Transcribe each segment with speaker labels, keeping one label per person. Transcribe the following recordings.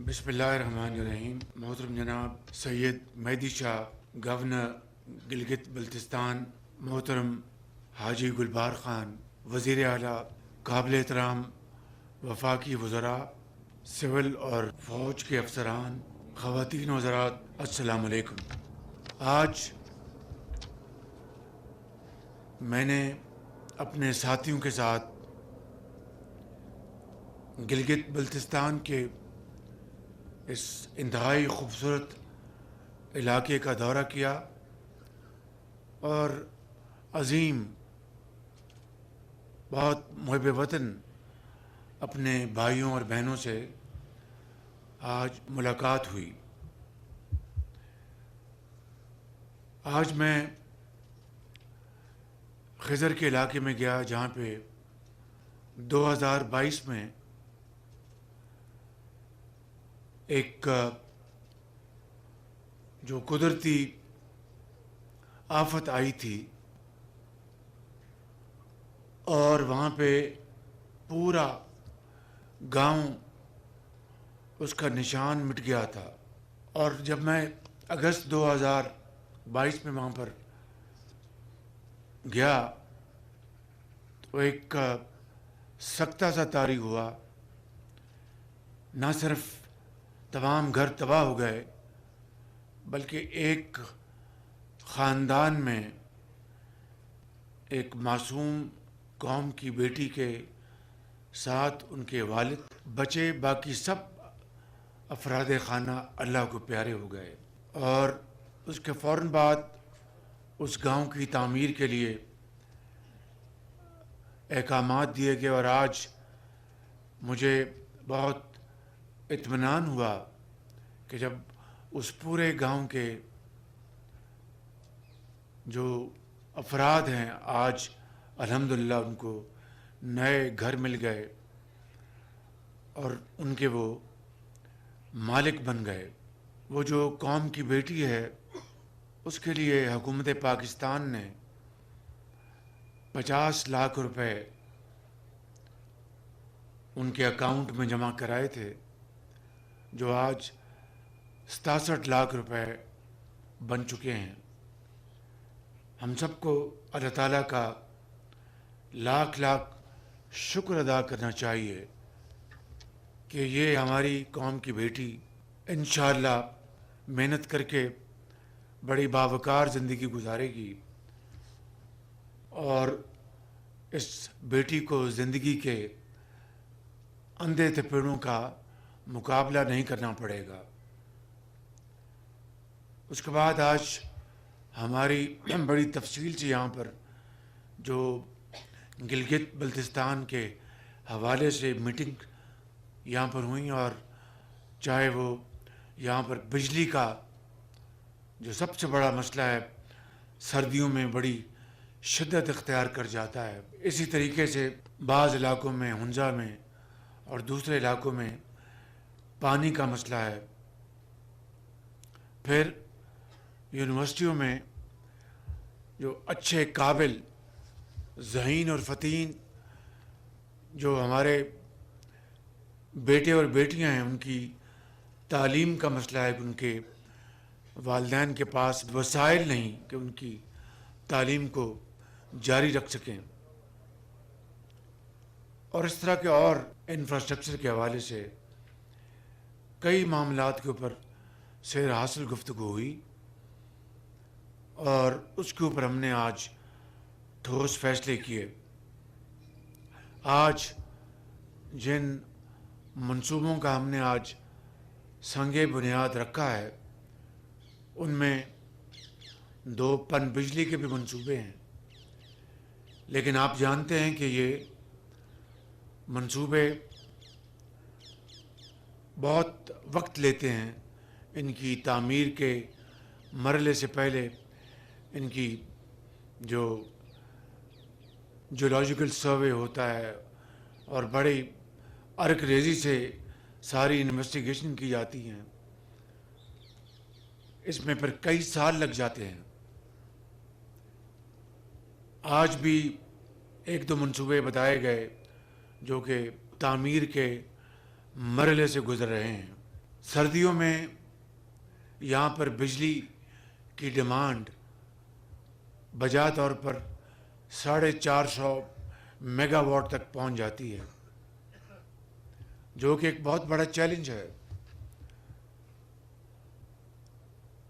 Speaker 1: بسم اللہ الرحمن الرحیم. محترم جناب سید مہدی شاہ گورنر گلگت بلتستان، محترم حاجی گلبار خان وزیر اعلیٰ، قابل احترام وفاقی وزراء، سول اور فوج کے افسران، خواتین و حضرات، السلام علیکم. آج میں نے اپنے ساتھیوں کے ساتھ گلگت بلتستان کے اس انتہائی خوبصورت علاقے کا دورہ کیا اور عظیم، بہت محب وطن اپنے بھائیوں اور بہنوں سے آج ملاقات ہوئی. آج میں خضر کے علاقے میں گیا جہاں پہ 2022 میں ایک جو قدرتی آفت آئی تھی اور وہاں پہ پورا گاؤں اس کا نشان مٹ گیا تھا. اور جب میں اگست 2022 میں وہاں پر گیا تو ایک سکتہ سا طاری ہوا. نہ صرف تمام گھر تباہ ہو گئے بلکہ ایک خاندان میں ایک معصوم قوم کی بیٹی کے ساتھ ان کے والد بچے، باقی سب افراد خانہ اللہ کو پیارے ہو گئے. اور اس کے فوراً بعد اس گاؤں کی تعمیر کے لیے احکامات دیے گئے اور آج مجھے بہت اطمینان ہوا کہ جب اس پورے گاؤں کے جو افراد ہیں آج الحمدللہ ان کو نئے گھر مل گئے اور ان کے وہ مالک بن گئے. وہ جو قوم کی بیٹی ہے اس کے لیے حکومت پاکستان نے 50 لاکھ روپے ان کے اکاؤنٹ میں جمع کرائے تھے، جو آج 67 لاکھ روپے بن چکے ہیں. ہم سب کو اللہ تعالیٰ کا لاکھ لاکھ شکر ادا کرنا چاہیے کہ یہ ہماری قوم کی بیٹی انشاءاللہ محنت کر کے بڑی باوقار زندگی گزارے گی اور اس بیٹی کو زندگی کے اندھے تپیڑوں کا مقابلہ نہیں کرنا پڑے گا. اس کے بعد آج ہماری بڑی تفصیل سے یہاں پر جو گلگت بلتستان کے حوالے سے میٹنگ یہاں پر ہوئیں، اور چاہے وہ یہاں پر بجلی کا جو سب سے بڑا مسئلہ ہے سردیوں میں بڑی شدت اختیار کر جاتا ہے، اسی طریقے سے بعض علاقوں میں ہنزا میں اور دوسرے علاقوں میں پانی کا مسئلہ ہے. پھر یونیورسٹیوں میں جو اچھے قابل ذہین اور فطین جو ہمارے بیٹے اور بیٹیاں ہیں ان کی تعلیم کا مسئلہ ہے کہ ان کے والدین کے پاس وسائل نہیں کہ ان کی تعلیم کو جاری رکھ سکیں. اور اس طرح کے اور انفراسٹرکچر کے حوالے سے کئی معاملات کے اوپر سیر حاصل گفتگو ہوئی اور اس کے اوپر ہم نے آج ٹھوس فیصلے کیے. آج جن منصوبوں کا ہم نے آج سنگ بنیاد رکھا ہے ان میں 2 پن بجلی کے بھی منصوبے ہیں، لیکن آپ جانتے ہیں کہ یہ منصوبے بہت وقت لیتے ہیں. ان کی تعمیر کے مرحلے سے پہلے ان کی جو جیولوجیکل سروے ہوتا ہے اور بڑی عرق ریزی سے ساری انویسٹیگیشن کی جاتی ہیں، اس میں پھر کئی سال لگ جاتے ہیں. آج بھی 1-2 منصوبے بتائے گئے جو کہ تعمیر کے مرحلے سے گزر رہے ہیں. سردیوں میں یہاں پر بجلی کی ڈیمانڈ بجا طور پر 450 میگا واٹ تک پہنچ جاتی ہے، جو کہ ایک بہت بڑا چیلنج ہے۔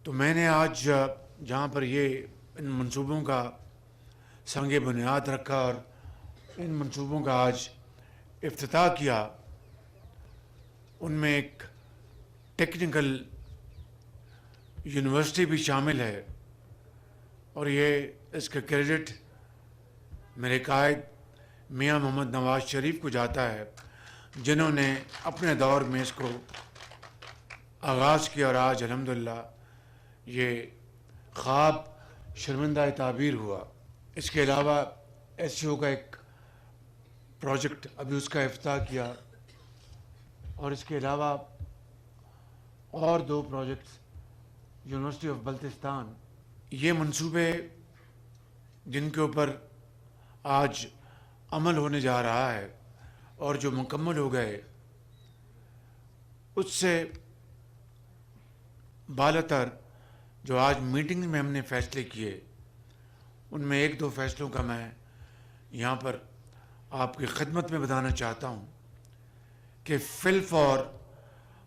Speaker 1: تو میں نے آج جہاں پر یہ ان منصوبوں کا سنگ بنیاد رکھا اور ان منصوبوں کا آج افتتاح کیا، ان میں ایک ٹیکنیکل یونیورسٹی بھی شامل ہے، اور یہ اس کا کریڈٹ میرے قائد میاں محمد نواز شریف کو جاتا ہے، جنہوں نے اپنے دور میں اس کو آغاز کیا، اور آج الحمدللہ یہ خواب شرمندہ تعبیر ہوا۔ اس کے علاوہ ایس سی او کا ایک پروجیکٹ ابھی اس کا افتتاح کیا، اور اس کے علاوہ اور 2 پروجیکٹس یونیورسٹی آف بلتستان۔ یہ منصوبے جن کے اوپر آج عمل ہونے جا رہا ہے اور جو مکمل ہو گئے، اس سے بالاتر جو آج میٹنگ میں ہم نے فیصلے کیے، ان میں 1-2 فیصلوں کا میں یہاں پر آپ کی خدمت میں بتانا چاہتا ہوں کہ فلف اور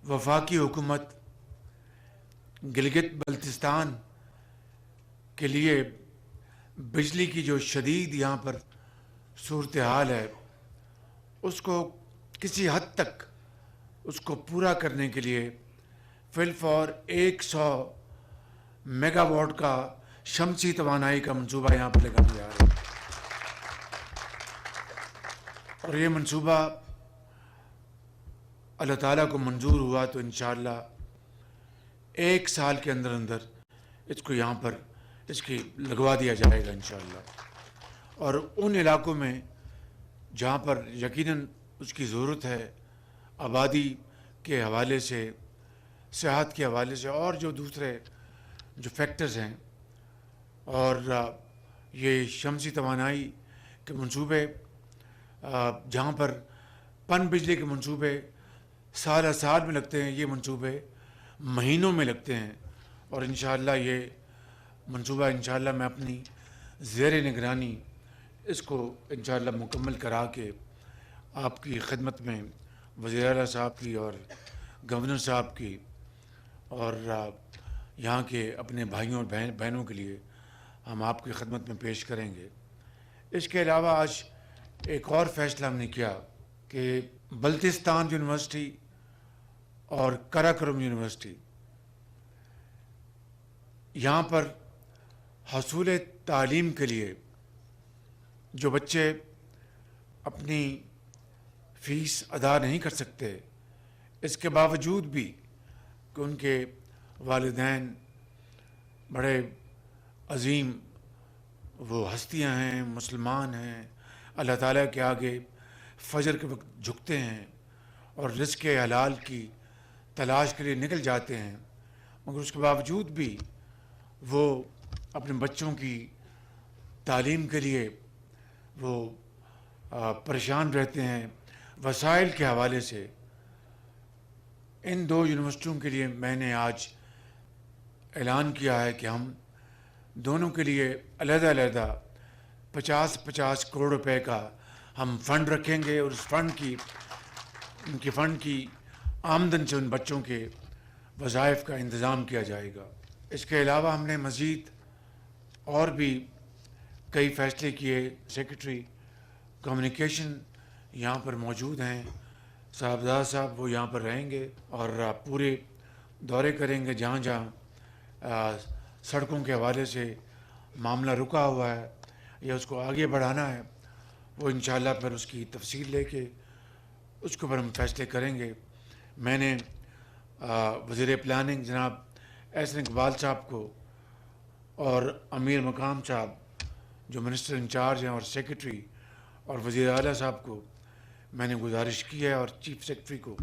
Speaker 1: وفاقی حکومت گلگت بلتستان کے لیے بجلی کی جو شدید یہاں پر صورتحال ہے، اس کو کسی حد تک اس کو پورا کرنے کے لیے فلف اور 100 میگا واٹ کا شمسی توانائی کا منصوبہ یہاں پر لگایا جا رہا ہے، اور یہ منصوبہ اللہ تعالیٰ کو منظور ہوا تو انشاءاللہ 1 سال کے اندر اندر اس کو یہاں پر اس کی لگوا دیا جائے گا انشاءاللہ۔ اور ان علاقوں میں جہاں پر یقیناً اس کی ضرورت ہے، آبادی کے حوالے سے، صحت کے حوالے سے، اور جو دوسرے جو فیکٹرز ہیں، اور یہ شمسی توانائی کے منصوبے جہاں پر پن بجلی کے منصوبے سال سال میں لگتے ہیں، یہ منصوبے مہینوں میں لگتے ہیں، اور انشاءاللہ یہ منصوبہ انشاءاللہ میں اپنی زیر نگرانی اس کو انشاءاللہ مکمل کرا کے آپ کی خدمت میں وزیر اعلیٰ صاحب کی اور گورنر صاحب کی اور یہاں کے اپنے بھائیوں اور بہنوں کے لیے ہم آپ کی خدمت میں پیش کریں گے۔ اس کے علاوہ آج ایک اور فیصلہ ہم نے کیا کہ بلتستان یونیورسٹی اور قراقرم یونیورسٹی، یہاں پر حصول تعلیم کے لیے جو بچے اپنی فیس ادا نہیں کر سکتے، اس کے باوجود بھی کہ ان کے والدین بڑے عظیم وہ ہستیاں ہیں، مسلمان ہیں، اللہ تعالیٰ کے آگے فجر کے وقت جھکتے ہیں اور رزق حلال کی تلاش کے لیے نکل جاتے ہیں، مگر اس کے باوجود بھی وہ اپنے بچوں کی تعلیم کے لیے وہ پریشان رہتے ہیں وسائل کے حوالے سے۔ ان 2 یونیورسٹیوں کے لیے میں نے آج اعلان کیا ہے کہ ہم دونوں کے لیے علیحدہ علیحدہ 50 کروڑ روپے کا ہم فنڈ رکھیں گے، اور اس ان کی فنڈ کی آمدن سے ان بچوں کے وظائف کا انتظام کیا جائے گا۔ اس کے علاوہ ہم نے مزید اور بھی کئی فیصلے کیے۔ سیکرٹری کمیونیکیشن یہاں پر موجود ہیں، صاحبزادہ صاحب، وہ یہاں پر رہیں گے اور پورے دورے کریں گے جہاں جہاں سڑکوں کے حوالے سے معاملہ رکا ہوا ہے یا اس کو آگے بڑھانا ہے، وہ انشاءاللہ پھر اس کی تفصیل لے کے اس کے اوپر ہم فیصلے کریں گے۔ میں نے وزیر پلاننگ جناب احسن اقبال صاحب کو اور امیر مقام صاحب جو منسٹر انچارج ہیں اور سیکرٹری اور وزیر اعلیٰ صاحب کو میں نے گزارش کی ہے، اور چیف سیکرٹری کو،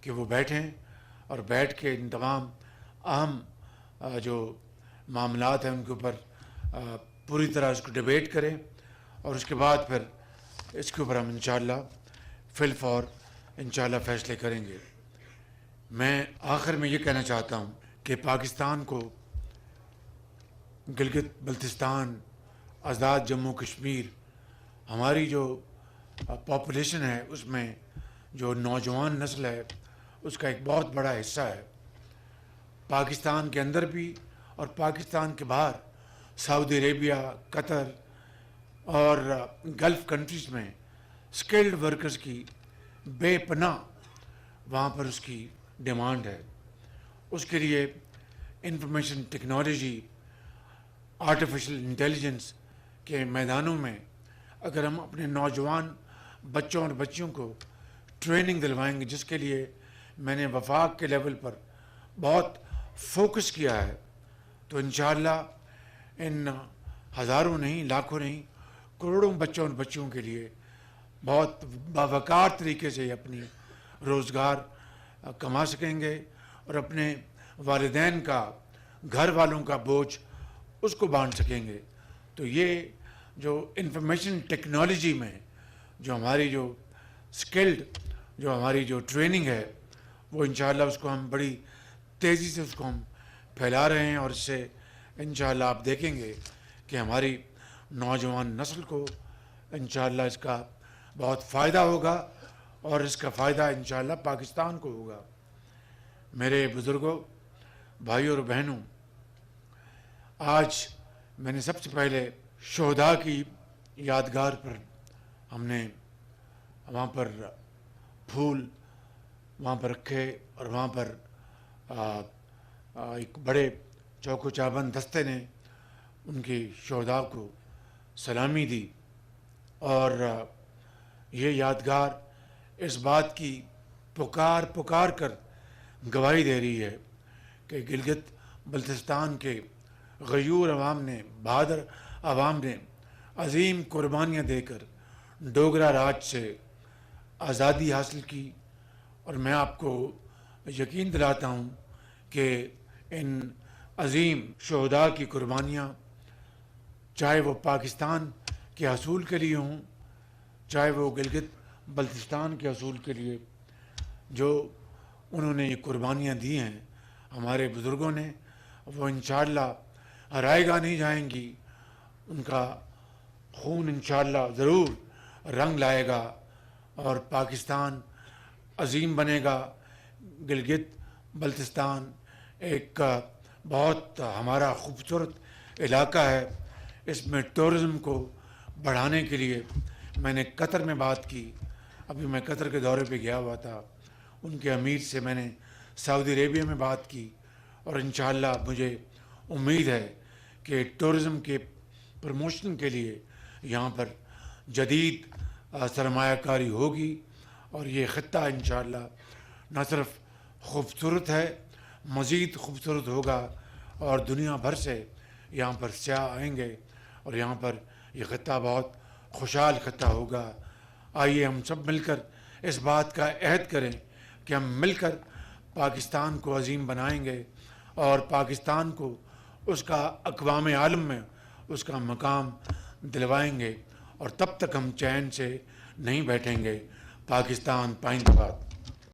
Speaker 1: کہ وہ بیٹھیں اور بیٹھ کے ان تمام اہم جو معاملات ہیں ان کے اوپر پوری طرح اس کو ڈیبیٹ کریں، اور اس کے بعد پھر اس کے اوپر ہم انشاءاللہ فل فور انشاءاللہ فیصلے کریں گے۔ میں آخر میں یہ کہنا چاہتا ہوں کہ پاکستان کو گلگت بلتستان، آزاد جموں کشمیر، ہماری جو پاپولیشن ہے اس میں جو نوجوان نسل ہے اس کا ایک بہت بڑا حصہ ہے. پاکستان کے اندر بھی اور پاکستان کے باہر سعودی عربیہ، قطر اور گلف کنٹریز میں اسکلڈ ورکرز کی بے پناہ وہاں پر اس کی ڈیمانڈ ہے. اس کے لیے انفارمیشن ٹیکنالوجی، آرٹیفیشل انٹیلیجنس کے میدانوں میں اگر ہم اپنے نوجوان بچوں اور بچیوں کو ٹریننگ دلوائیں گے، جس کے لیے میں نے وفاق کے لیول پر بہت فوکس کیا ہے، تو انشاءاللہ ان ہزاروں نہیں، لاکھوں نہیں، کروڑوں بچوں اور بچیوں کے لیے بہت باوقار طریقے سے اپنی روزگار کما سکیں گے اور اپنے والدین کا، گھر والوں کا بوجھ اس کو بانٹ سکیں گے. تو یہ جو انفارمیشن ٹیکنالوجی میں جو ہماری جو اسکلڈ جو ہماری جو ٹریننگ ہے وہ انشاءاللہ اس کو ہم بڑی تیزی سے اس کو ہم پھیلا رہے ہیں، اور اس سے انشاءاللہ آپ دیکھیں گے کہ ہماری نوجوان نسل کو انشاءاللہ اس کا بہت فائدہ ہوگا اور اس کا فائدہ انشاءاللہ پاکستان کو ہوگا. میرے بزرگوں، بھائیوں اور بہنوں، آج میں نے سب سے پہلے شہداء کی یادگار پر ہم نے وہاں پر پھول وہاں پر رکھے اور وہاں پر ایک بڑے چوک و چابند دستے نے ان کی شہداء کو سلامی دی. اور یہ یادگار اس بات کی پکار کر گواہی دے رہی ہے کہ گلگت بلتستان کے غیور عوام نے، بہادر عوام نے عظیم قربانیاں دے کر ڈوگرا راج سے آزادی حاصل کی. اور میں آپ کو یقین دلاتا ہوں کہ ان عظیم شہداء کی قربانیاں، چاہے وہ پاکستان کے حصول کے لیے ہوں، چاہے وہ گلگت بلتستان کے حصول کے لیے، جو انہوں نے یہ قربانیاں دی ہیں ہمارے بزرگوں نے، وہ انشاءاللہ رائے گاہ نہیں جائیں گی. ان کا خون انشاءاللہ ضرور رنگ لائے گا اور پاکستان عظیم بنے گا. گلگت بلتستان ایک بہت ہمارا خوبصورت علاقہ ہے. اس میں ٹورزم کو بڑھانے کے لیے میں نے قطر میں بات کی. ابھی میں قطر کے دورے پہ گیا ہوا تھا، ان کے امیر سے میں نے سعودی عربیہ میں بات کی، اور انشاءاللہ مجھے امید ہے کہ ٹورزم کے پروموشن کے لیے یہاں پر جدید سرمایہ کاری ہوگی، اور یہ خطہ انشاءاللہ نہ صرف خوبصورت ہے، مزید خوبصورت ہوگا، اور دنیا بھر سے یہاں پر سیاح آئیں گے اور یہاں پر یہ خطہ بہت خوشحال خطہ ہوگا. آئیے ہم سب مل کر اس بات کا عہد کریں کہ ہم مل کر پاکستان کو عظیم بنائیں گے اور پاکستان کو اس کا اقوام عالم میں اس کا مقام دلوائیں گے، اور تب تک ہم چین سے نہیں بیٹھیں گے. پاکستان پائندہ باد.